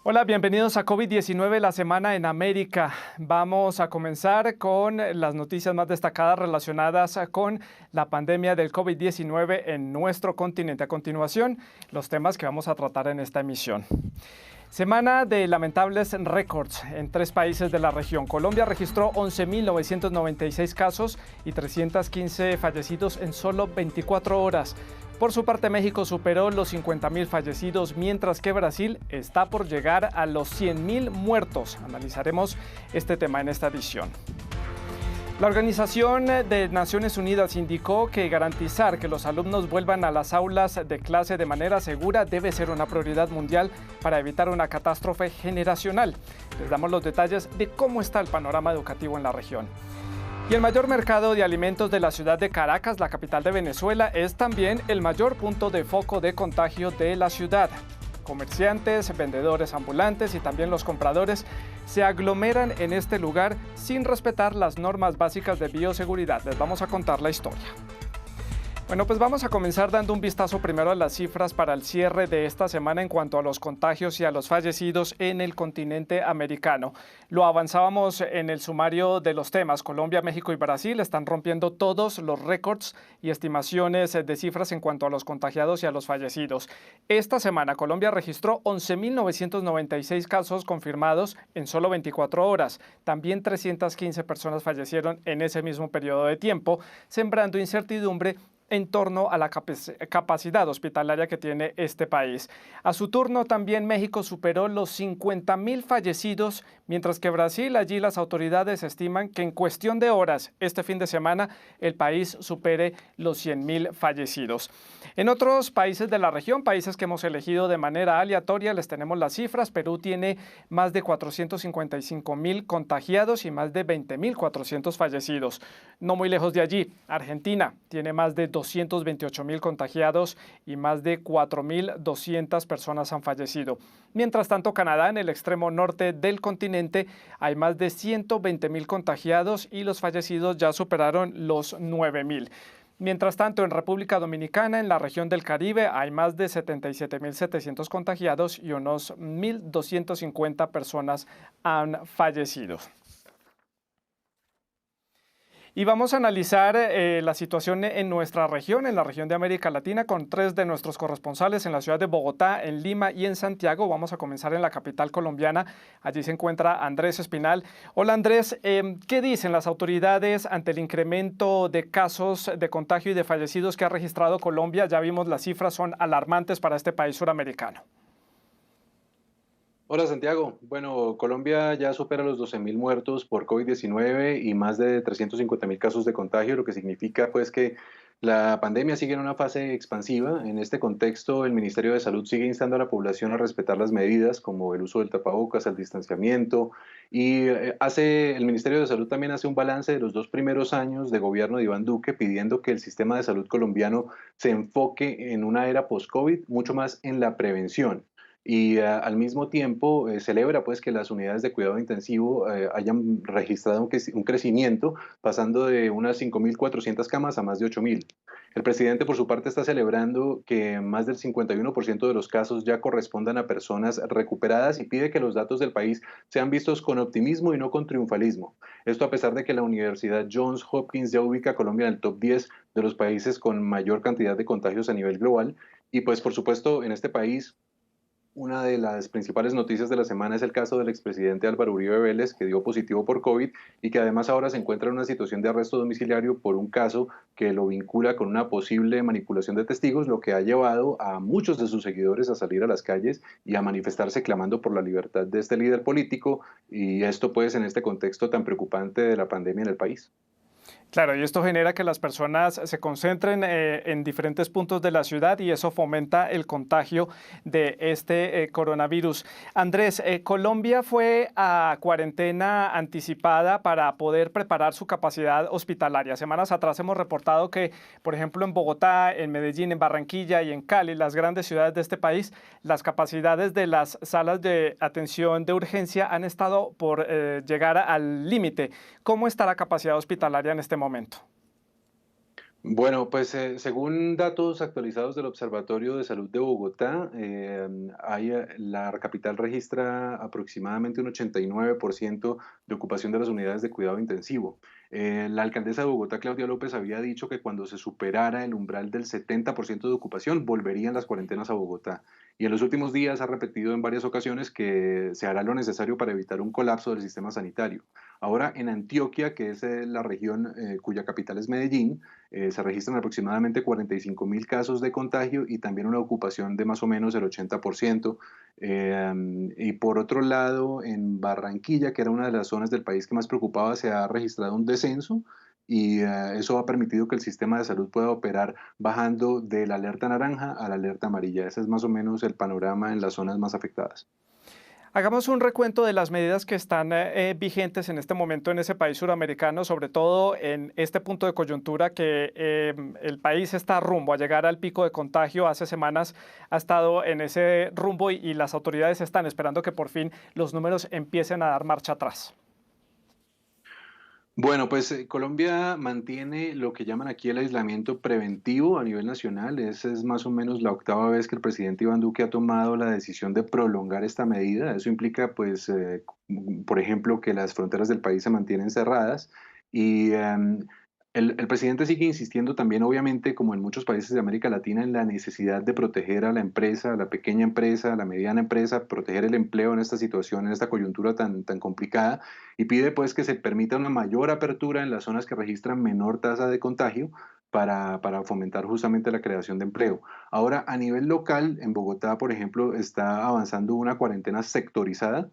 Hola, bienvenidos a COVID-19, la semana en América. Vamos a comenzar con las noticias más destacadas relacionadas con la pandemia del COVID-19 en nuestro continente. A continuación, los temas que vamos a tratar en esta emisión. Semana de lamentables récords en 3 países de la región. Colombia registró 11.996 casos y 315 fallecidos en solo 24 horas. Por su parte, México superó los 50.000 fallecidos, mientras que Brasil está por llegar a los 100.000 muertos. Analizaremos este tema en esta edición. La Organización de Naciones Unidas indicó que garantizar que los alumnos vuelvan a las aulas de clase de manera segura debe ser una prioridad mundial para evitar una catástrofe generacional. Les damos los detalles de cómo está el panorama educativo en la región. Y el mayor mercado de alimentos de la ciudad de Caracas, la capital de Venezuela, es también el mayor punto de foco de contagio de la ciudad. Comerciantes, vendedores ambulantes y también los compradores se aglomeran en este lugar sin respetar las normas básicas de bioseguridad. Les vamos a contar la historia. Bueno, pues vamos a comenzar dando un vistazo primero a las cifras para el cierre de esta semana en cuanto a los contagios y a los fallecidos en el continente americano. Lo avanzábamos en el sumario de los temas. Colombia, México y Brasil están rompiendo todos los récords y estimaciones de cifras en cuanto a los contagiados y a los fallecidos. Esta semana Colombia registró 11.996 casos confirmados en solo 24 horas. También 315 personas fallecieron en ese mismo periodo de tiempo, sembrando incertidumbre en torno a la capacidad hospitalaria que tiene este país. A su turno, también México superó los 50.000 fallecidos, mientras que Brasil, allí las autoridades estiman que en cuestión de horas, este fin de semana, el país supere los 100.000 fallecidos. En otros países de la región, países que hemos elegido de manera aleatoria, les tenemos las cifras. Perú tiene más de 455.000 contagiados y más de 20.400 fallecidos. No muy lejos de allí, Argentina tiene más de 228.000 contagiados y más de 4.200 personas han fallecido. Mientras tanto, Canadá, en el extremo norte del continente, hay más de 120.000 contagiados y los fallecidos ya superaron los 9.000. Mientras tanto, en República Dominicana, en la región del Caribe, hay más de 77.700 contagiados y unos 1.250 personas han fallecido. Y vamos a analizar la situación en nuestra región, en la región de América Latina, con 3 de nuestros corresponsales en la ciudad de Bogotá, en Lima y en Santiago. Vamos a comenzar en la capital colombiana. Allí se encuentra Andrés Espinal. Hola Andrés, ¿qué dicen las autoridades ante el incremento de casos de contagio y de fallecidos que ha registrado Colombia? Ya vimos las cifras, son alarmantes para este país suramericano. Hola Santiago. Bueno, Colombia ya supera los 12.000 muertos por COVID-19 y más de 350.000 casos de contagio, lo que significa pues que la pandemia sigue en una fase expansiva. En este contexto, el Ministerio de Salud sigue instando a la población a respetar las medidas como el uso del tapabocas, el distanciamiento y el Ministerio de Salud también hace un balance de los 2 primeros años de gobierno de Iván Duque, pidiendo que el sistema de salud colombiano se enfoque en una era post-COVID mucho más en la prevención y al mismo tiempo celebra pues que las unidades de cuidado intensivo hayan registrado un crecimiento pasando de unas 5.400 camas a más de 8.000. El presidente por su parte está celebrando que más del 51% de los casos ya correspondan a personas recuperadas y pide que los datos del país sean vistos con optimismo y no con triunfalismo. Esto a pesar de que la Universidad Johns Hopkins ya ubica a Colombia en el top 10 de los países con mayor cantidad de contagios a nivel global. Y pues por supuesto en este país una de las principales noticias de la semana es el caso del expresidente Álvaro Uribe Vélez, que dio positivo por COVID y que además ahora se encuentra en una situación de arresto domiciliario por un caso que lo vincula con una posible manipulación de testigos, lo que ha llevado a muchos de sus seguidores a salir a las calles y a manifestarse clamando por la libertad de este líder político, y esto pues en este contexto tan preocupante de la pandemia en el país. Claro, y esto genera que las personas se concentren en diferentes puntos de la ciudad y eso fomenta el contagio de este coronavirus. Andrés, Colombia fue a cuarentena anticipada para poder preparar su capacidad hospitalaria. Semanas atrás hemos reportado que, por ejemplo, en Bogotá, en Medellín, en Barranquilla y en Cali, las grandes ciudades de este país, las capacidades de las salas de atención de urgencia han estado por llegar al límite. ¿Cómo está la capacidad hospitalaria en este momento? Bueno, pues según datos actualizados del Observatorio de Salud de Bogotá, la capital registra aproximadamente un 89% de ocupación de las unidades de cuidado intensivo. La alcaldesa de Bogotá, Claudia López, había dicho que cuando se superara el umbral del 70% de ocupación, volverían las cuarentenas a Bogotá. Y en los últimos días ha repetido en varias ocasiones que se hará lo necesario para evitar un colapso del sistema sanitario. Ahora, en Antioquia, que es la región cuya capital es Medellín, se registran aproximadamente 45.000 casos de contagio y también una ocupación de más o menos el 80%. Y por otro lado, en Barranquilla, que era una de las zonas del país que más preocupaba, se ha registrado un descenso y eso ha permitido que el sistema de salud pueda operar bajando de la alerta naranja a la alerta amarilla. Ese es más o menos el panorama en las zonas más afectadas. Hagamos un recuento de las medidas que están vigentes en este momento en ese país suramericano, sobre todo en este punto de coyuntura que el país está rumbo a llegar al pico de contagio. Hace semanas ha estado en ese rumbo y las autoridades están esperando que por fin los números empiecen a dar marcha atrás. Bueno, pues Colombia mantiene lo que llaman aquí el aislamiento preventivo a nivel nacional. Esa es más o menos la octava vez que el presidente Iván Duque ha tomado la decisión de prolongar esta medida. Eso implica, pues, por ejemplo, que las fronteras del país se mantienen cerradas y el presidente sigue insistiendo también, obviamente, como en muchos países de América Latina, en la necesidad de proteger a la empresa, a la pequeña empresa, a la mediana empresa, proteger el empleo en esta situación, en esta coyuntura tan complicada, y pide pues que se permita una mayor apertura en las zonas que registran menor tasa de contagio para fomentar justamente la creación de empleo. Ahora, a nivel local, en Bogotá, por ejemplo, está avanzando una cuarentena sectorizada.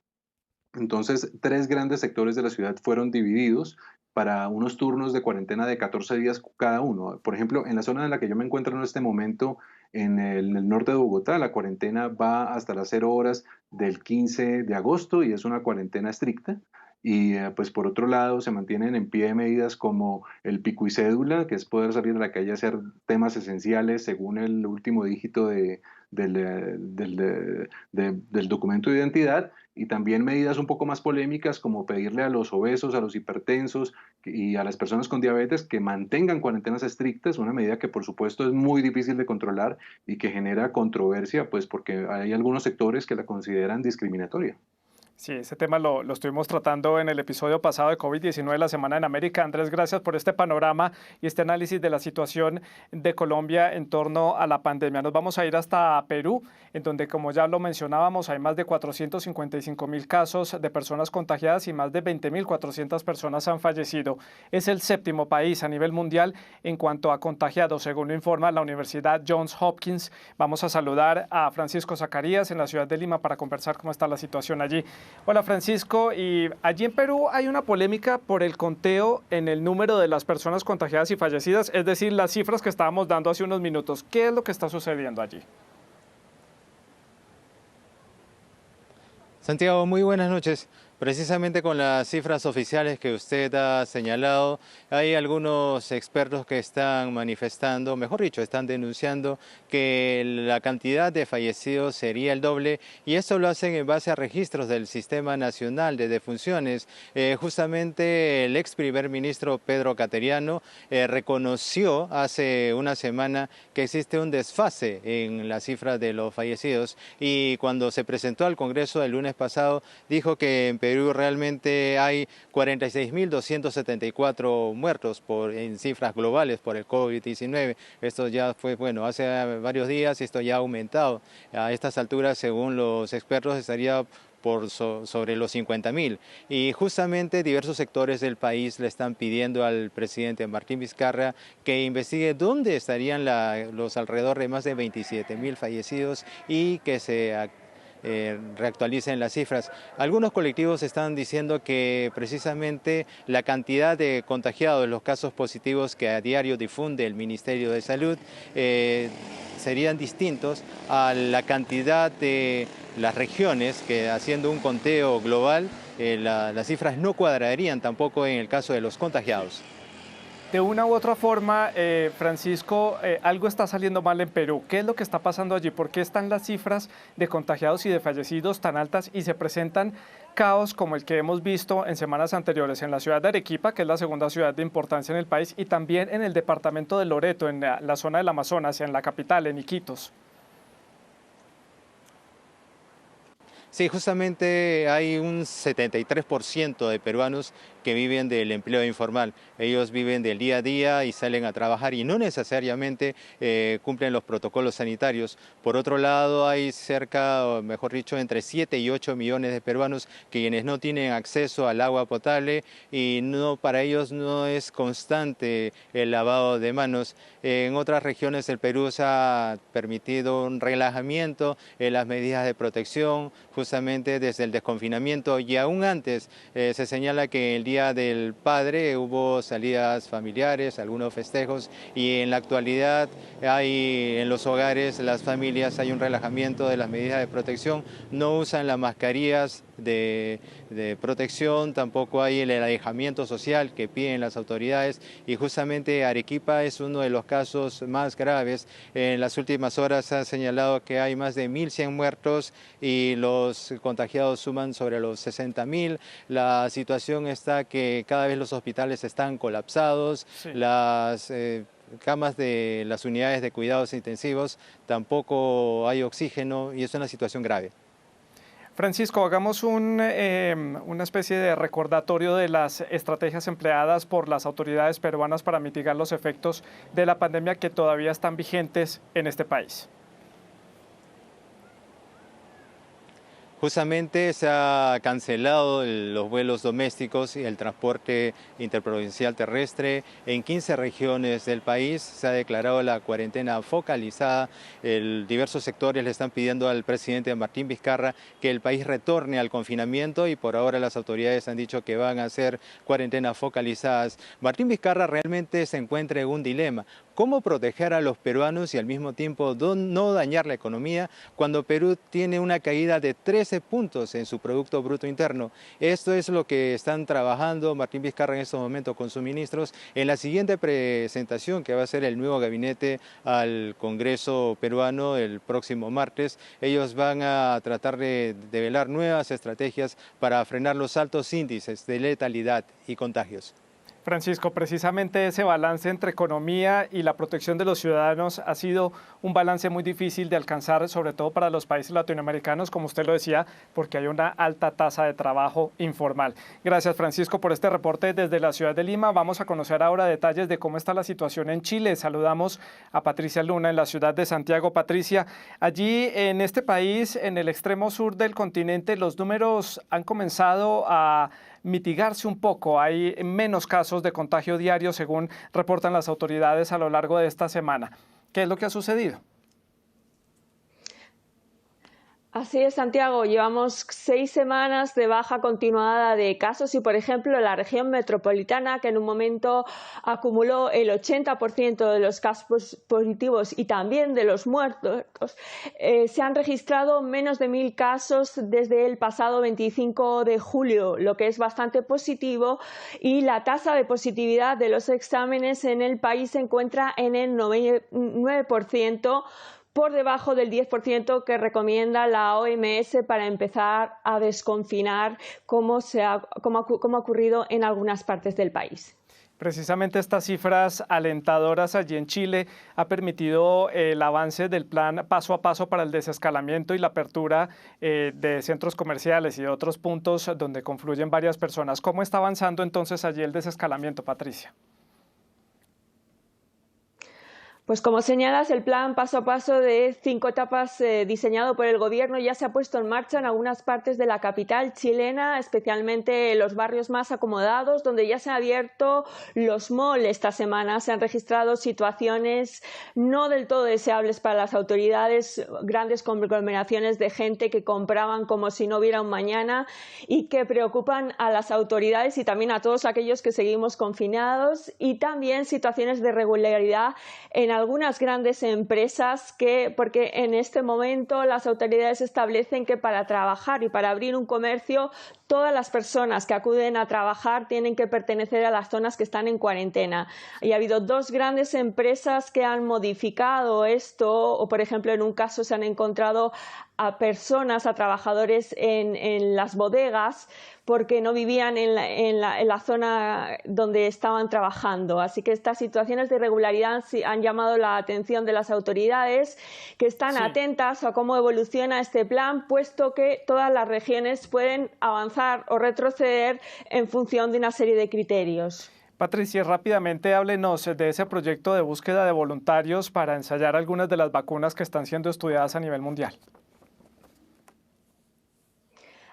Entonces, tres grandes sectores de la ciudad fueron divididos para unos turnos de cuarentena de 14 días cada uno. Por ejemplo, en la zona en la que yo me encuentro en este momento, en el norte de Bogotá, la cuarentena va hasta las 0 horas del 15 de agosto y es una cuarentena estricta. Y pues por otro lado se mantienen en pie medidas como el pico y cédula, que es poder salir a la calle a hacer temas esenciales según el último dígito del documento de identidad, y también medidas un poco más polémicas como pedirle a los obesos, a los hipertensos y a las personas con diabetes que mantengan cuarentenas estrictas, una medida que por supuesto es muy difícil de controlar y que genera controversia, pues porque hay algunos sectores que la consideran discriminatoria. Sí, ese tema lo estuvimos tratando en el episodio pasado de COVID-19, la semana en América. Andrés, gracias por este panorama y este análisis de la situación de Colombia en torno a la pandemia. Nos vamos a ir hasta Perú, en donde, como ya lo mencionábamos, hay más de 455.000 casos de personas contagiadas y más de 20.400 personas han fallecido. Es el séptimo país a nivel mundial en cuanto a contagiados, según lo informa la Universidad Johns Hopkins. Vamos a saludar a Francisco Zacarías en la ciudad de Lima para conversar cómo está la situación allí. Hola Francisco, y allí en Perú hay una polémica por el conteo en el número de las personas contagiadas y fallecidas, es decir, las cifras que estábamos dando hace unos minutos. ¿Qué es lo que está sucediendo allí? Santiago, muy buenas noches. Precisamente con las cifras oficiales que usted ha señalado, hay algunos expertos que están manifestando, mejor dicho, están denunciando que la cantidad de fallecidos sería el doble, y esto lo hacen en base a registros del Sistema Nacional de Defunciones. Justamente el ex primer ministro Pedro Cateriano reconoció hace una semana que existe un desfase en las cifras de los fallecidos, y cuando se presentó al Congreso el lunes pasado dijo que en Perú realmente hay 46.274 muertos en cifras globales por el COVID-19. Esto ya fue, bueno, hace varios días, y esto ya ha aumentado. A estas alturas, según los expertos, estaría sobre los 50.000. Y justamente diversos sectores del país le están pidiendo al presidente Martín Vizcarra que investigue dónde estarían los alrededor de más de 27.000 fallecidos y que se reactualicen las cifras. Algunos colectivos están diciendo que precisamente la cantidad de contagiados, los casos positivos que a diario difunde el Ministerio de Salud, serían distintos a la cantidad de las regiones, que haciendo un conteo global, las cifras no cuadrarían tampoco en el caso de los contagiados. De una u otra forma, Francisco, algo está saliendo mal en Perú. ¿Qué es lo que está pasando allí? ¿Por qué están las cifras de contagiados y de fallecidos tan altas y se presentan caos como el que hemos visto en semanas anteriores en la ciudad de Arequipa, que es la segunda ciudad de importancia en el país, y también en el departamento de Loreto, en la zona del Amazonas, en la capital, en Iquitos. Sí, justamente hay un 73% de peruanos que viven del empleo informal. Ellos viven del día a día y salen a trabajar y no necesariamente cumplen los protocolos sanitarios. Por otro lado, hay cerca, o mejor dicho, entre 7 y 8 millones de peruanos quienes no tienen acceso al agua potable y para ellos no es constante el lavado de manos. En otras regiones del Perú se ha permitido un relajamiento en las medidas de protección, justamente desde el desconfinamiento, y aún antes se señala que el Día del Padre hubo salidas familiares, algunos festejos, y en la actualidad hay en los hogares, las familias, hay un relajamiento de las medidas de protección, no usan las mascarillas de protección, tampoco hay el alejamiento social que piden las autoridades, y justamente Arequipa es uno de los casos más graves. En las últimas horas se ha señalado que hay más de 1.100 muertos y los contagiados suman sobre los 60.000. La situación está que cada vez los hospitales están colapsados, sí. Las camas de las unidades de cuidados intensivos tampoco hay oxígeno y es una situación grave. Francisco, hagamos una especie de recordatorio de las estrategias empleadas por las autoridades peruanas para mitigar los efectos de la pandemia que todavía están vigentes en este país. Justamente se ha cancelado los vuelos domésticos y el transporte interprovincial terrestre. En 15 regiones del país se ha declarado la cuarentena focalizada. Diversos sectores le están pidiendo al presidente Martín Vizcarra que el país retorne al confinamiento y por ahora las autoridades han dicho que van a hacer cuarentenas focalizadas. Martín Vizcarra realmente se encuentra en un dilema. ¿Cómo proteger a los peruanos y al mismo tiempo no dañar la economía cuando Perú tiene una caída de 13 puntos en su Producto Bruto Interno? Esto es lo que están trabajando Martín Vizcarra en estos momentos con sus ministros. En la siguiente presentación que va a hacer el nuevo gabinete al Congreso peruano el próximo martes, ellos van a tratar de develar nuevas estrategias para frenar los altos índices de letalidad y contagios. Francisco, precisamente ese balance entre economía y la protección de los ciudadanos ha sido un balance muy difícil de alcanzar, sobre todo para los países latinoamericanos, como usted lo decía, porque hay una alta tasa de trabajo informal. Gracias, Francisco, por este reporte desde la ciudad de Lima. Vamos a conocer ahora detalles de cómo está la situación en Chile. Saludamos a Patricia Luna en la ciudad de Santiago. Patricia, allí en este país, en el extremo sur del continente, los números han comenzado a mitigarse un poco. Hay menos casos de contagio diario, según reportan las autoridades a lo largo de esta semana. ¿Qué es lo que ha sucedido? Así es, Santiago. Llevamos 6 semanas de baja continuada de casos y, por ejemplo, la región metropolitana, que en un momento acumuló el 80% de los casos positivos y también de los muertos, se han registrado menos de 1.000 casos desde el pasado 25 de julio, lo que es bastante positivo, y la tasa de positividad de los exámenes en el país se encuentra en el 9%, por debajo del 10% que recomienda la OMS para empezar a desconfinar, como ha ocurrido en algunas partes del país. Precisamente estas cifras alentadoras allí en Chile ha permitido el avance del plan paso a paso para el desescalamiento y la apertura de centros comerciales y de otros puntos donde confluyen varias personas. ¿Cómo está avanzando entonces allí el desescalamiento, Patricia? Pues como señalas, el plan paso a paso de 5 etapas diseñado por el gobierno ya se ha puesto en marcha en algunas partes de la capital chilena, especialmente en los barrios más acomodados, donde ya se han abierto los malls esta semana. Se han registrado situaciones no del todo deseables para las autoridades, grandes conglomeraciones de gente que compraban como si no hubiera un mañana y que preocupan a las autoridades y también a todos aquellos que seguimos confinados, y también situaciones de irregularidad en algunas grandes empresas porque en este momento las autoridades establecen que para trabajar y para abrir un comercio todas las personas que acuden a trabajar tienen que pertenecer a las zonas que están en cuarentena. Y ha habido 2 grandes empresas que han modificado esto, o por ejemplo en un caso se han encontrado a personas, a trabajadores en las bodegas porque no vivían en la zona donde estaban trabajando. Así que estas situaciones de irregularidad han llamado la atención de las autoridades, que están atentas a cómo evoluciona este plan, puesto que todas las regiones pueden avanzar o retroceder en función de una serie de criterios. Patricia, rápidamente háblenos de ese proyecto de búsqueda de voluntarios para ensayar algunas de las vacunas que están siendo estudiadas a nivel mundial.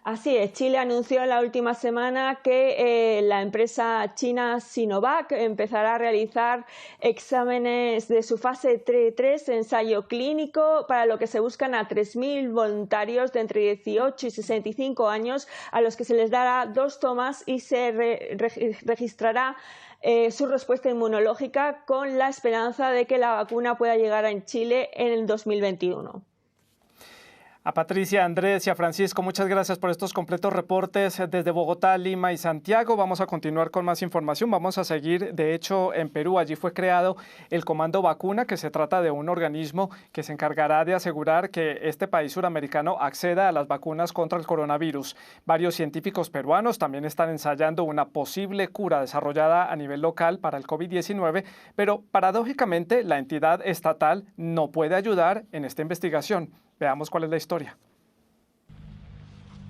Así es, Chile anunció la última semana que la empresa china Sinovac empezará a realizar exámenes de su fase 3 ensayo clínico, para lo que se buscan a 3.000 voluntarios de entre 18 y 65 años, a los que se les dará 2 tomas y se registrará su respuesta inmunológica, con la esperanza de que la vacuna pueda llegar a Chile en el 2021. A Patricia, Andrés y a Francisco, muchas gracias por estos completos reportes desde Bogotá, Lima y Santiago. Vamos a continuar con más información. Vamos a seguir, de hecho, en Perú. Allí fue creado el Comando Vacuna, que se trata de un organismo que se encargará de asegurar que este país suramericano acceda a las vacunas contra el coronavirus. Varios científicos peruanos también están ensayando una posible cura desarrollada a nivel local para el COVID-19, pero paradójicamente la entidad estatal no puede ayudar en esta investigación. Veamos cuál es la historia.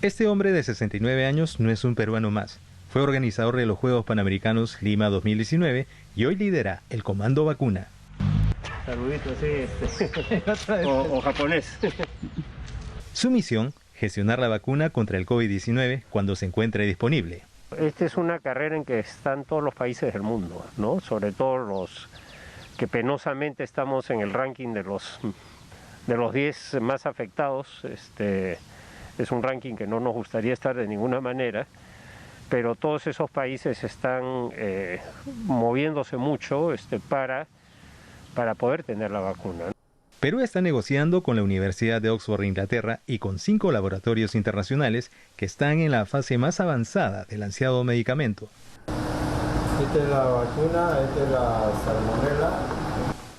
Este hombre de 69 años no es un peruano más. Fue organizador de los Juegos Panamericanos Lima 2019 y hoy lidera el Comando Vacuna. Saludito, sí, o japonés. Su misión, gestionar la vacuna contra el COVID-19 cuando se encuentre disponible. Esta es una carrera en que están todos los países del mundo, ¿no? Sobre todo los que penosamente estamos en el ranking de los 10 más afectados. Es un ranking que no nos gustaría estar de ninguna manera, pero todos esos países están moviéndose mucho para poder tener la vacuna. Perú está negociando con la Universidad de Oxford de Inglaterra y con 5 laboratorios internacionales que están en la fase más avanzada del ansiado medicamento. Esta es la vacuna, esta es la salmonela.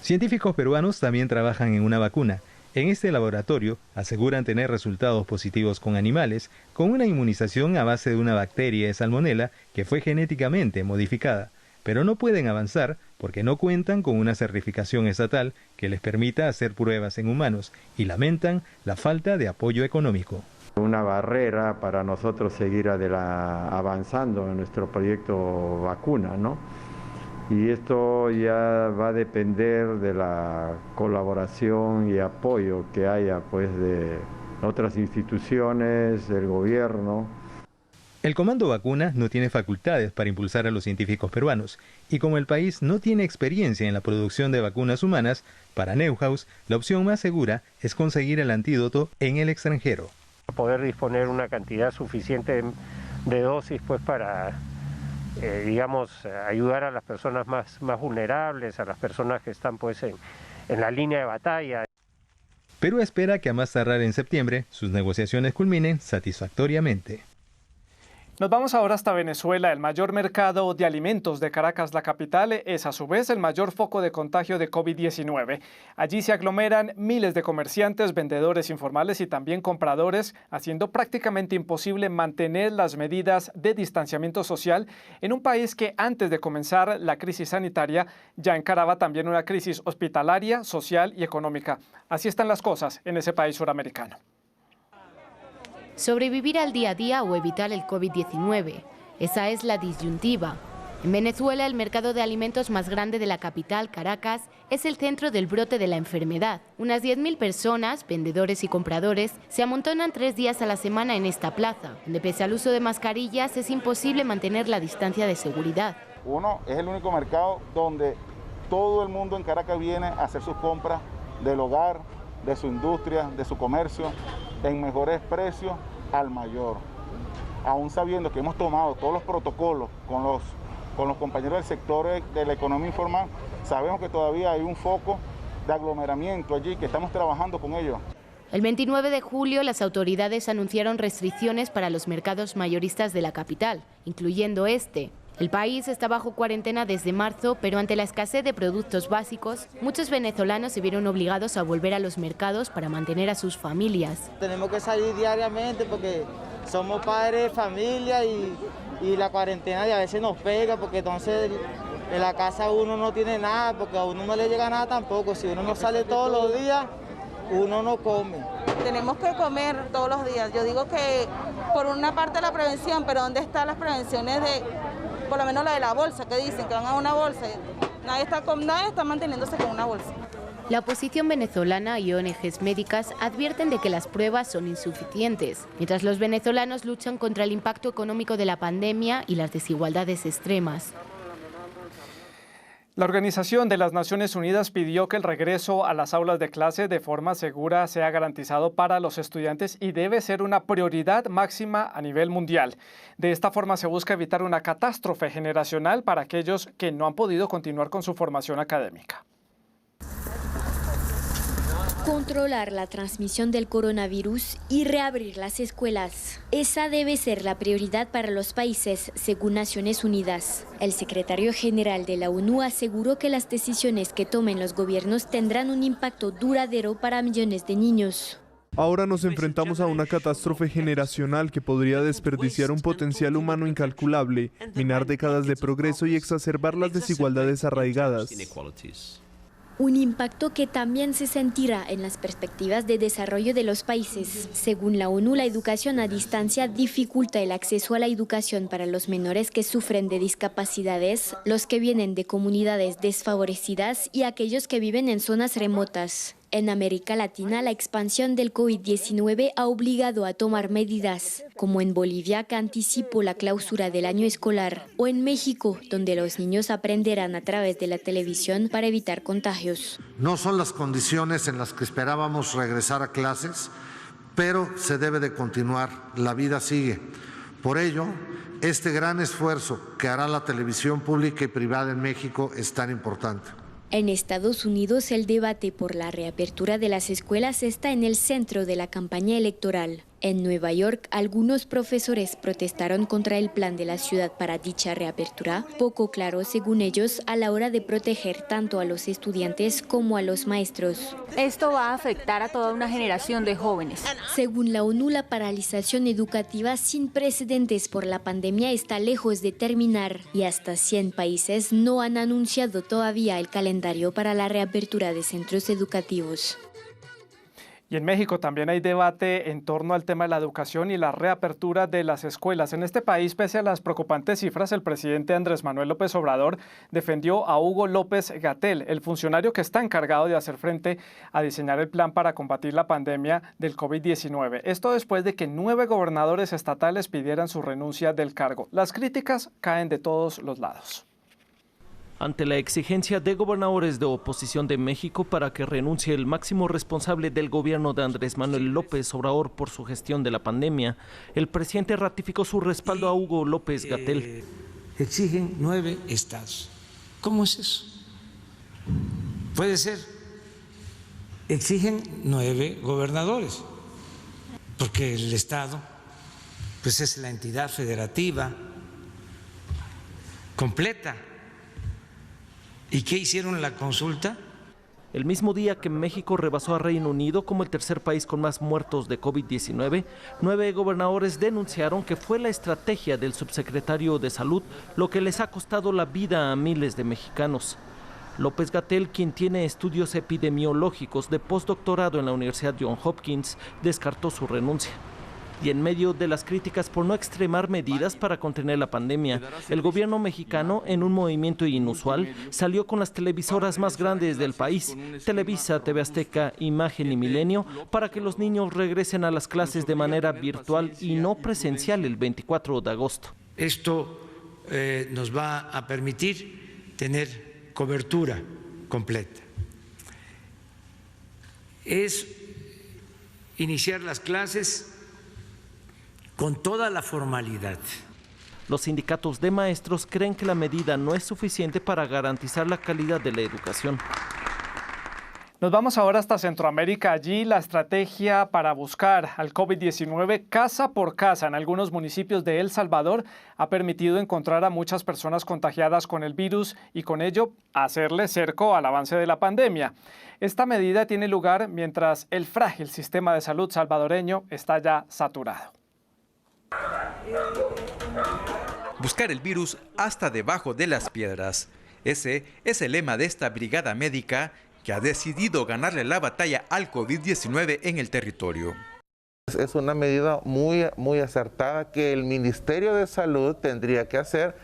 Científicos peruanos también trabajan en una vacuna. En este laboratorio aseguran tener resultados positivos con animales con una inmunización a base de una bacteria de salmonela que fue genéticamente modificada, pero no pueden avanzar porque no cuentan con una certificación estatal que les permita hacer pruebas en humanos y lamentan la falta de apoyo económico. Una barrera para nosotros seguir avanzando en nuestro proyecto vacuna, ¿no? Y esto ya va a depender de la colaboración y apoyo que haya pues de otras instituciones, del gobierno. El Comando Vacuna no tiene facultades para impulsar a los científicos peruanos, y como el país no tiene experiencia en la producción de vacunas humanas, para Neuhaus la opción más segura es conseguir el antídoto en el extranjero. Poder disponer una cantidad suficiente de dosis pues para ayudar a las personas más vulnerables, a las personas que están pues en la línea de batalla. Perú espera que a más tardar en septiembre sus negociaciones culminen satisfactoriamente. Nos vamos ahora hasta Venezuela. El mayor mercado de alimentos de Caracas, la capital, es a su vez el mayor foco de contagio de COVID-19. Allí se aglomeran miles de comerciantes, vendedores informales y también compradores, haciendo prácticamente imposible mantener las medidas de distanciamiento social en un país que antes de comenzar la crisis sanitaria ya encaraba también una crisis hospitalaria, social y económica. Así están las cosas en ese país suramericano. Sobrevivir al día a día o evitar el COVID-19. Esa es la disyuntiva. En Venezuela, el mercado de alimentos más grande de la capital, Caracas, es el centro del brote de la enfermedad. Unas 10.000 personas, vendedores y compradores, se amontonan 3 días a la semana en esta plaza, donde pese al uso de mascarillas es imposible mantener la distancia de seguridad. Uno, es el único mercado donde todo el mundo en Caracas viene a hacer sus compras del hogar, de su industria, de su comercio, en mejores precios al mayor. Aún sabiendo que hemos tomado todos los protocolos con los compañeros del sector de la economía informal, sabemos que todavía hay un foco de aglomeramiento allí, que estamos trabajando con ellos. El 29 de julio, las autoridades anunciaron restricciones para los mercados mayoristas de la capital, incluyendo este. El país está bajo cuarentena desde marzo, pero ante la escasez de productos básicos, muchos venezolanos se vieron obligados a volver a los mercados para mantener a sus familias. Tenemos que salir diariamente porque somos padres, familia y la cuarentena a veces nos pega porque entonces en la casa uno no tiene nada, porque a uno no le llega nada tampoco. Si uno no sale todos los días, uno no come. Tenemos que comer todos los días. Yo digo que por una parte la prevención, pero ¿dónde están las prevenciones de, por lo menos la de la bolsa, que dicen que van a una bolsa? Nadie está manteniéndose con una bolsa. La oposición venezolana y ONGs médicas advierten de que las pruebas son insuficientes, mientras los venezolanos luchan contra el impacto económico de la pandemia y las desigualdades extremas. La Organización de las Naciones Unidas pidió que el regreso a las aulas de clase de forma segura sea garantizado para los estudiantes y debe ser una prioridad máxima a nivel mundial. De esta forma se busca evitar una catástrofe generacional para aquellos que no han podido continuar con su formación académica. Controlar la transmisión del coronavirus y reabrir las escuelas. Esa debe ser la prioridad para los países, según Naciones Unidas. El secretario general de la ONU aseguró que las decisiones que tomen los gobiernos tendrán un impacto duradero para millones de niños. Ahora nos enfrentamos a una catástrofe generacional que podría desperdiciar un potencial humano incalculable, minar décadas de progreso y exacerbar las desigualdades arraigadas. Un impacto que también se sentirá en las perspectivas de desarrollo de los países. Según la ONU, la educación a distancia dificulta el acceso a la educación para los menores que sufren de discapacidades, los que vienen de comunidades desfavorecidas y aquellos que viven en zonas remotas. En América Latina, la expansión del COVID-19 ha obligado a tomar medidas, como en Bolivia, que anticipó la clausura del año escolar, o en México, donde los niños aprenderán a través de la televisión para evitar contagios. No son las condiciones en las que esperábamos regresar a clases, pero se debe de continuar, la vida sigue. Por ello, este gran esfuerzo que hará la televisión pública y privada en México es tan importante. En Estados Unidos, el debate por la reapertura de las escuelas está en el centro de la campaña electoral. En Nueva York, algunos profesores protestaron contra el plan de la ciudad para dicha reapertura, poco claro, según ellos, a la hora de proteger tanto a los estudiantes como a los maestros. Esto va a afectar a toda una generación de jóvenes. Según la ONU, la paralización educativa sin precedentes por la pandemia está lejos de terminar y hasta 100 países no han anunciado todavía el calendario para la reapertura de centros educativos. Y en México también hay debate en torno al tema de la educación y la reapertura de las escuelas. En este país, pese a las preocupantes cifras, el presidente Andrés Manuel López Obrador defendió a Hugo López-Gatell, el funcionario que está encargado de hacer frente a diseñar el plan para combatir la pandemia del COVID-19. Esto después de que 9 gobernadores estatales pidieran su renuncia del cargo. Las críticas caen de todos los lados. Ante la exigencia de gobernadores de oposición de México para que renuncie el máximo responsable del gobierno de Andrés Manuel López Obrador por su gestión de la pandemia, el presidente ratificó su respaldo a Hugo López-Gatell. Exigen 9 estados. ¿Cómo es eso? Puede ser. Exigen 9 gobernadores, porque el estado pues es la entidad federativa completa. ¿Y qué hicieron la consulta? El mismo día que México rebasó a Reino Unido como el tercer país con más muertos de COVID-19, 9 gobernadores denunciaron que fue la estrategia del subsecretario de Salud lo que les ha costado la vida a miles de mexicanos. López-Gatell, quien tiene estudios epidemiológicos de postdoctorado en la Universidad Johns Hopkins, descartó su renuncia. Y en medio de las críticas por no extremar medidas para contener la pandemia, el gobierno mexicano, en un movimiento inusual, salió con las televisoras más grandes del país, Televisa, TV Azteca, Imagen y Milenio, para que los niños regresen a las clases de manera virtual y no presencial el 24 de agosto. Esto nos va a permitir tener cobertura completa. Es iniciar las clases con toda la formalidad. Los sindicatos de maestros creen que la medida no es suficiente para garantizar la calidad de la educación. Nos vamos ahora hasta Centroamérica. Allí la estrategia para buscar al COVID-19 casa por casa en algunos municipios de El Salvador ha permitido encontrar a muchas personas contagiadas con el virus y con ello hacerle cerco al avance de la pandemia. Esta medida tiene lugar mientras el frágil sistema de salud salvadoreño está ya saturado. Buscar el virus hasta debajo de las piedras. Ese es el lema de esta brigada médica que ha decidido ganarle la batalla al COVID-19 en el territorio. Es una medida muy acertada que el Ministerio de Salud tendría que hacer.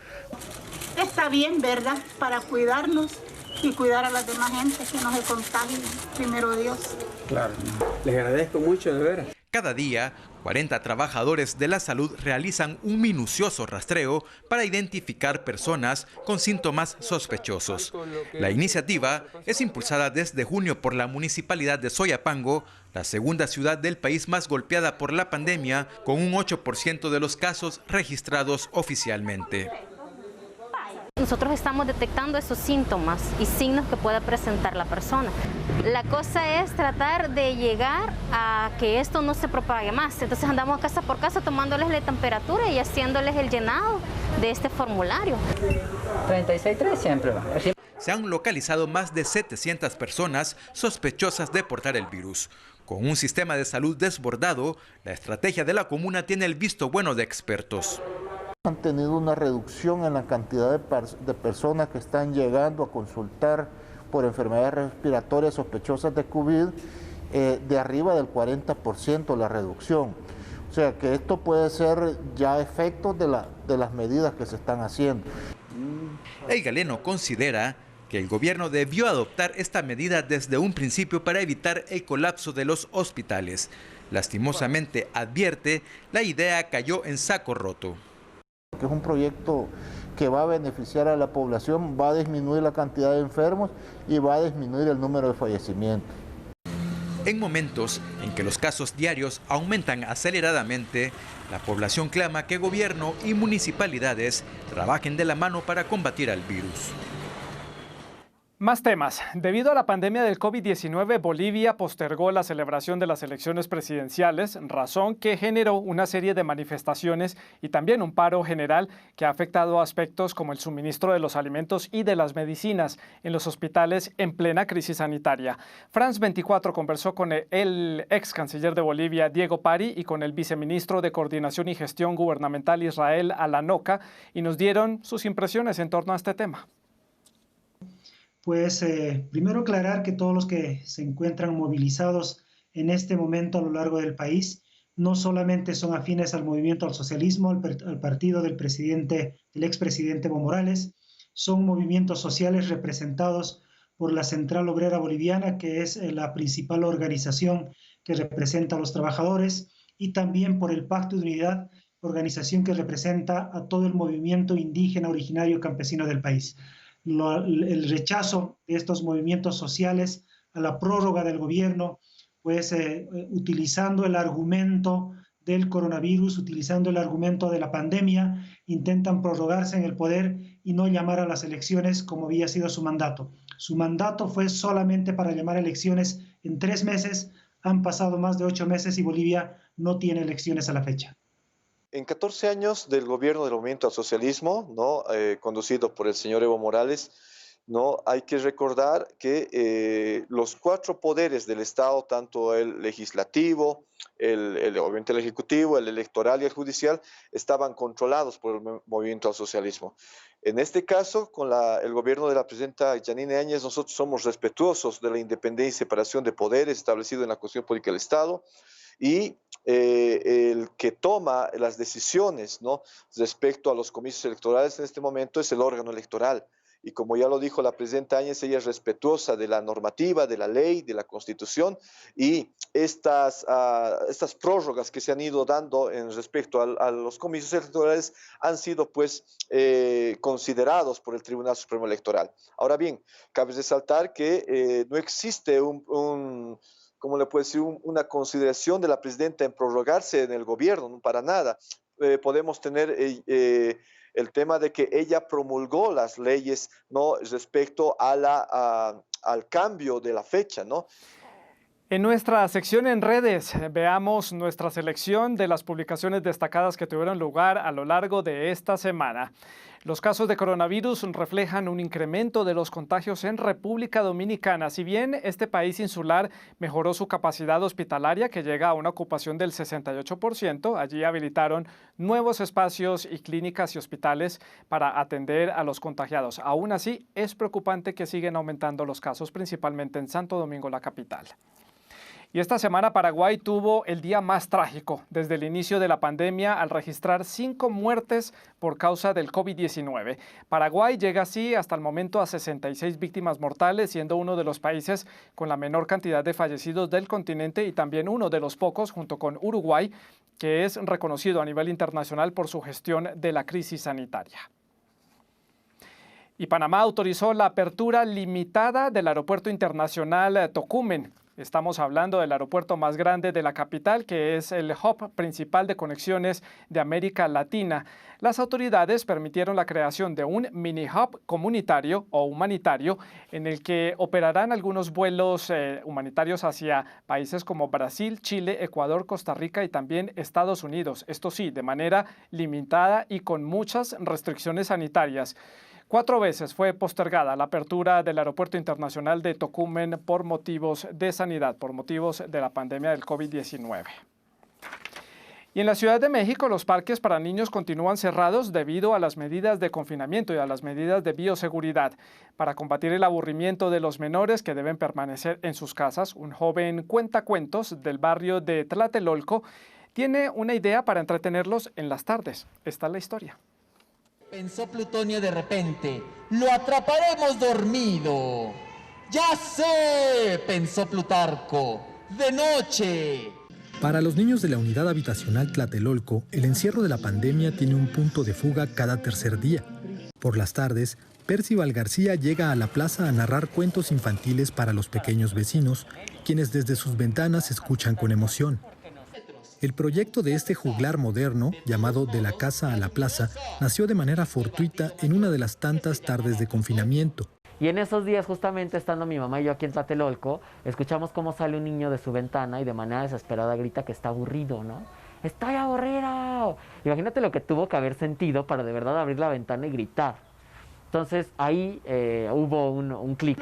Está bien, ¿verdad? Para cuidarnos y cuidar a las demás gente que no se contagien, primero Dios. Claro, les agradezco mucho, de veras. Cada día, 40 trabajadores de la salud realizan un minucioso rastreo para identificar personas con síntomas sospechosos. La iniciativa es impulsada desde junio por la municipalidad de Soyapango, la segunda ciudad del país más golpeada por la pandemia, con un 8% de los casos registrados oficialmente. Nosotros estamos detectando esos síntomas y signos que pueda presentar la persona. La cosa es tratar de llegar a que esto no se propague más. Entonces andamos casa por casa tomándoles la temperatura y haciéndoles el llenado de este formulario. 36.3 siempre va. Se han localizado más de 700 personas sospechosas de portar el virus. Con un sistema de salud desbordado, la estrategia de la comuna tiene el visto bueno de expertos. Han tenido una reducción en la cantidad de personas que están llegando a consultar por enfermedades respiratorias sospechosas de COVID, de arriba del 40% la reducción. O sea que esto puede ser ya efectos de las medidas que se están haciendo. El galeno considera que el gobierno debió adoptar esta medida desde un principio para evitar el colapso de los hospitales. Lastimosamente, advierte, la idea cayó en saco roto. Que es un proyecto que va a beneficiar a la población, va a disminuir la cantidad de enfermos y va a disminuir el número de fallecimientos. En momentos en que los casos diarios aumentan aceleradamente, la población clama que gobierno y municipalidades trabajen de la mano para combatir al virus. Más temas. Debido a la pandemia del COVID-19, Bolivia postergó la celebración de las elecciones presidenciales, razón que generó una serie de manifestaciones y también un paro general que ha afectado aspectos como el suministro de los alimentos y de las medicinas en los hospitales en plena crisis sanitaria. France 24 conversó con el ex canciller de Bolivia, Diego Pari, y con el viceministro de Coordinación y Gestión Gubernamental, Israel Alanoca, y nos dieron sus impresiones en torno a este tema. Pues primero aclarar que todos los que se encuentran movilizados en este momento a lo largo del país no solamente son afines al movimiento al socialismo, al partido del expresidente Evo Morales, son movimientos sociales representados por la Central Obrera Boliviana, que es la principal organización que representa a los trabajadores, y también por el Pacto de Unidad, organización que representa a todo el movimiento indígena originario campesino del país. El rechazo de estos movimientos sociales a la prórroga del gobierno, pues utilizando el argumento del coronavirus, utilizando el argumento de la pandemia, intentan prorrogarse en el poder y no llamar a las elecciones como había sido su mandato. Su mandato fue solamente para llamar a elecciones en 3 meses, han pasado más de 8 meses y Bolivia no tiene elecciones a la fecha. En 14 años del gobierno del movimiento al socialismo, ¿no? Conducido por el señor Evo Morales, ¿no? Hay que recordar que los 4 poderes del Estado, tanto el legislativo, obviamente el ejecutivo, el electoral y el judicial, estaban controlados por el movimiento al socialismo. En este caso, con el gobierno de la presidenta Yanine Áñez, nosotros somos respetuosos de la independencia y separación de poderes establecido en la Constitución Política del Estado, y el que toma las decisiones, ¿no?, respecto a los comicios electorales en este momento es el órgano electoral. Y como ya lo dijo la presidenta Áñez, ella es respetuosa de la normativa, de la ley, de la Constitución, y estas prórrogas que se han ido dando en respecto a los comicios electorales han sido pues considerados por el Tribunal Supremo Electoral. Ahora bien, cabe resaltar que no existe ¿cómo le puedo decir?, una consideración de la presidenta en prorrogarse en el gobierno, no, para nada. Podemos tener el tema de que ella promulgó las leyes, ¿no?, respecto a al cambio de la fecha, ¿no? En nuestra sección en redes, veamos nuestra selección de las publicaciones destacadas que tuvieron lugar a lo largo de esta semana. Los casos de coronavirus reflejan un incremento de los contagios en República Dominicana. Si bien este país insular mejoró su capacidad hospitalaria, que llega a una ocupación del 68%, allí habilitaron nuevos espacios y clínicas y hospitales para atender a los contagiados. Aún así, es preocupante que siguen aumentando los casos, principalmente en Santo Domingo, la capital. Y esta semana Paraguay tuvo el día más trágico desde el inicio de la pandemia al registrar 5 muertes por causa del COVID-19. Paraguay llega así hasta el momento a 66 víctimas mortales, siendo uno de los países con la menor cantidad de fallecidos del continente y también uno de los pocos, junto con Uruguay, que es reconocido a nivel internacional por su gestión de la crisis sanitaria. Y Panamá autorizó la apertura limitada del Aeropuerto Internacional Tocumen. Estamos hablando del aeropuerto más grande de la capital, que es el hub principal de conexiones de América Latina. Las autoridades permitieron la creación de un mini hub comunitario o humanitario en el que operarán algunos vuelos humanitarios hacia países como Brasil, Chile, Ecuador, Costa Rica y también Estados Unidos. Esto sí, de manera limitada y con muchas restricciones sanitarias. 4 veces fue postergada la apertura del Aeropuerto Internacional de Tocumen por motivos de sanidad, por motivos de la pandemia del COVID-19. Y en la Ciudad de México, los parques para niños continúan cerrados debido a las medidas de confinamiento y a las medidas de bioseguridad. Para combatir el aburrimiento de los menores que deben permanecer en sus casas, un joven cuentacuentos del barrio de Tlatelolco tiene una idea para entretenerlos en las tardes. Esta es la historia. Pensó Plutonio de repente, ¡lo atraparemos dormido! ¡Ya sé!, pensó Plutarco, ¡de noche! Para los niños de la unidad habitacional Tlatelolco, el encierro de la pandemia tiene un punto de fuga cada tercer día. Por las tardes, Percival García llega a la plaza a narrar cuentos infantiles para los pequeños vecinos, quienes desde sus ventanas escuchan con emoción. El proyecto de este juglar moderno, llamado De la Casa a la Plaza, nació de manera fortuita en una de las tantas tardes de confinamiento. Y en esos días, justamente estando mi mamá y yo aquí en Tlatelolco, escuchamos cómo sale un niño de su ventana y de manera desesperada grita que está aburrido, ¿no? ¡Estoy aburrido! Imagínate lo que tuvo que haber sentido para de verdad abrir la ventana y gritar. Entonces ahí hubo un clic.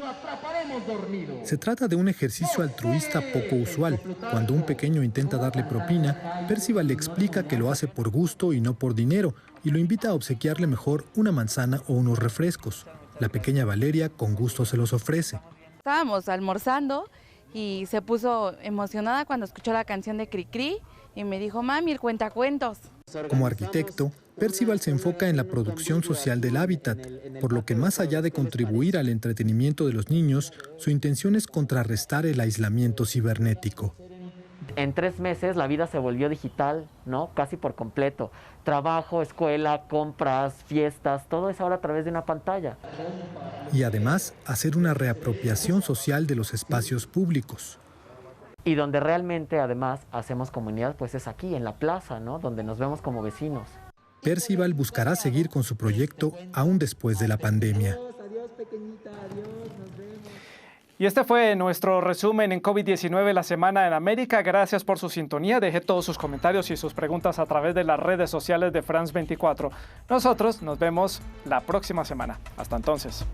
Se trata de un ejercicio altruista poco usual. Cuando un pequeño intenta darle propina, Percival le explica que lo hace por gusto y no por dinero, y lo invita a obsequiarle mejor una manzana o unos refrescos. La pequeña Valeria con gusto se los ofrece. Estábamos almorzando y se puso emocionada cuando escuchó la canción de Cricri y me dijo, mami, el cuentacuentos. Como arquitecto, Percival se enfoca en la producción social del hábitat, por lo que más allá de contribuir al entretenimiento de los niños, su intención es contrarrestar el aislamiento cibernético. En 3 meses la vida se volvió digital, ¿no? Casi por completo. Trabajo, escuela, compras, fiestas, todo es ahora a través de una pantalla. Y además, hacer una reapropiación social de los espacios públicos. Y donde realmente, además, hacemos comunidad, pues es aquí, en la plaza, ¿no? Donde nos vemos como vecinos. Percival buscará seguir con su proyecto aún después de la pandemia. Adiós, pequeñita, adiós, nos vemos. Y este fue nuestro resumen en COVID-19 la semana en América. Gracias por su sintonía. Deje todos sus comentarios y sus preguntas a través de las redes sociales de France 24. Nosotros nos vemos la próxima semana. Hasta entonces.